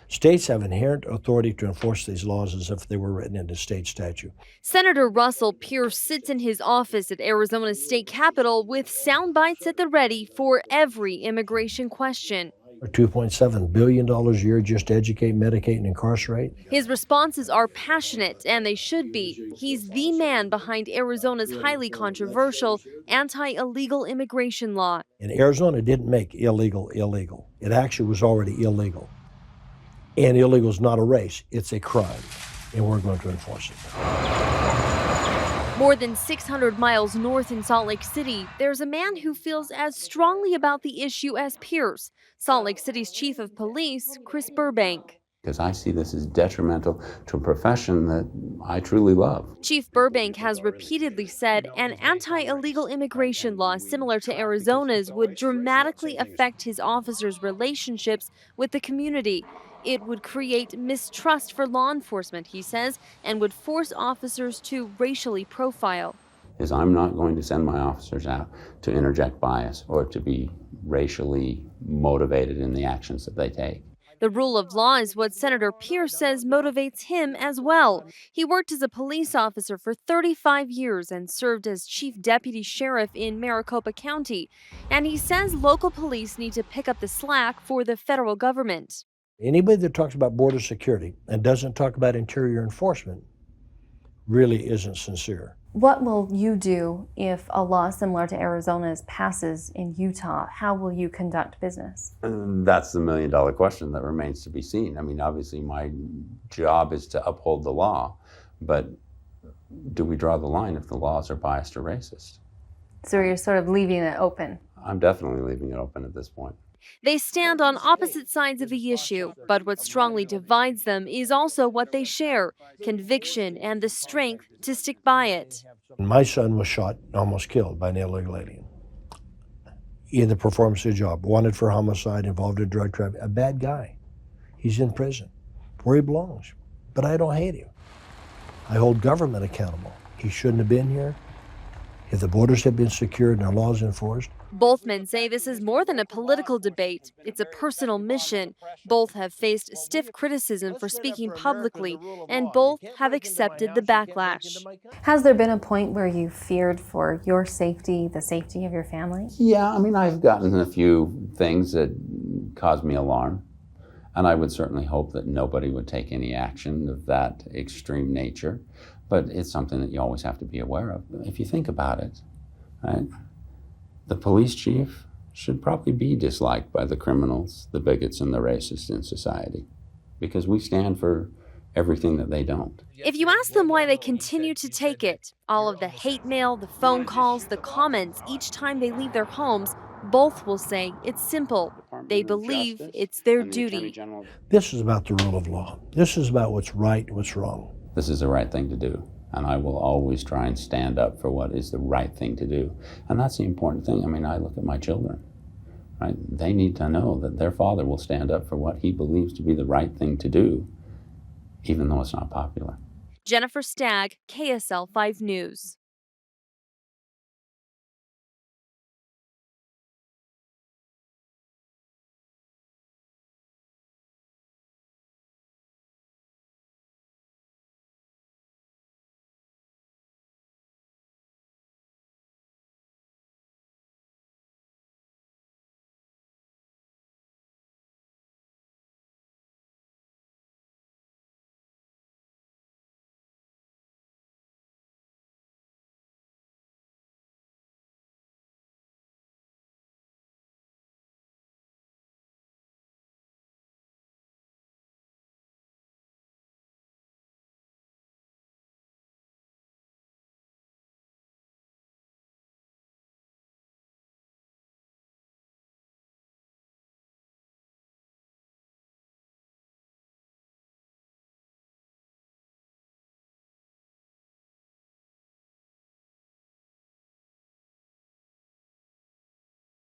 States have inherent authority to enforce these laws as if they were written into state statute. Senator Russell Pierce sits in his office at Arizona's state capitol with sound bites at the ready for every immigration question. $2.7 billion a year just to educate, medicate, and incarcerate. His responses are passionate, and they should be. He's the man behind Arizona's highly controversial anti-illegal immigration law. And Arizona didn't make illegal illegal. It actually was already illegal. And illegal is not a race, it's a crime. And we're going to enforce it. More than 600 miles north in Salt Lake City, there's a man who feels as strongly about the issue as Pierce, Salt Lake City's chief of police, Chris Burbank. Because I see this as detrimental to a profession that I truly love. Chief Burbank has repeatedly said an anti-illegal immigration law similar to Arizona's would dramatically affect his officers' relationships with the community. It would create mistrust for law enforcement, he says, and would force officers to racially profile. Is I'm not going to send my officers out to interject bias or to be racially motivated in the actions that they take. The rule of law is what Senator Pierce says motivates him as well. He worked as a police officer for 35 years and served as chief deputy sheriff in Maricopa County. And he says local police need to pick up the slack for the federal government. Anybody that talks about border security and doesn't talk about interior enforcement really isn't sincere. What will you do if a law similar to Arizona's passes in Utah? How will you conduct business? That's the million-dollar question that remains to be seen. I mean, obviously my job is to uphold the law, but do we draw the line if the laws are biased or racist? So you're sort of leaving it open. I'm definitely leaving it open at this point. They stand on opposite sides of the issue, but what strongly divides them is also what they share, conviction and the strength to stick by it. My son was shot and almost killed by an illegal alien in the performance of the job, wanted for homicide, involved in drug trafficking, a bad guy. He's in prison where he belongs, but I don't hate him. I hold government accountable. He shouldn't have been here. If the borders had been secured and our laws enforced. Both men say this is more than a political debate. It's a personal mission. Both have faced stiff criticism for speaking publicly, and both have accepted the backlash. Has there been a point where you feared for your safety, the safety of your family? Yeah, I mean, I've gotten a few things that caused me alarm, and I would certainly hope that nobody would take any action of that extreme nature. But it's something that you always have to be aware of. If you think about it, right, the police chief should probably be disliked by the criminals, the bigots, and the racists in society, because we stand for everything that they don't. If you ask them why they continue to take it, all of the hate mail, the phone calls, the comments each time they leave their homes, both will say it's simple. They believe it's their duty. This is about the rule of law. This is about what's right and what's wrong. This is the right thing to do, and I will always try and stand up for what is the right thing to do. And that's the important thing. I mean, I look at my children, right? They need to know that their father will stand up for what he believes to be the right thing to do, even though it's not popular. Jennifer Stagg, KSL 5 News.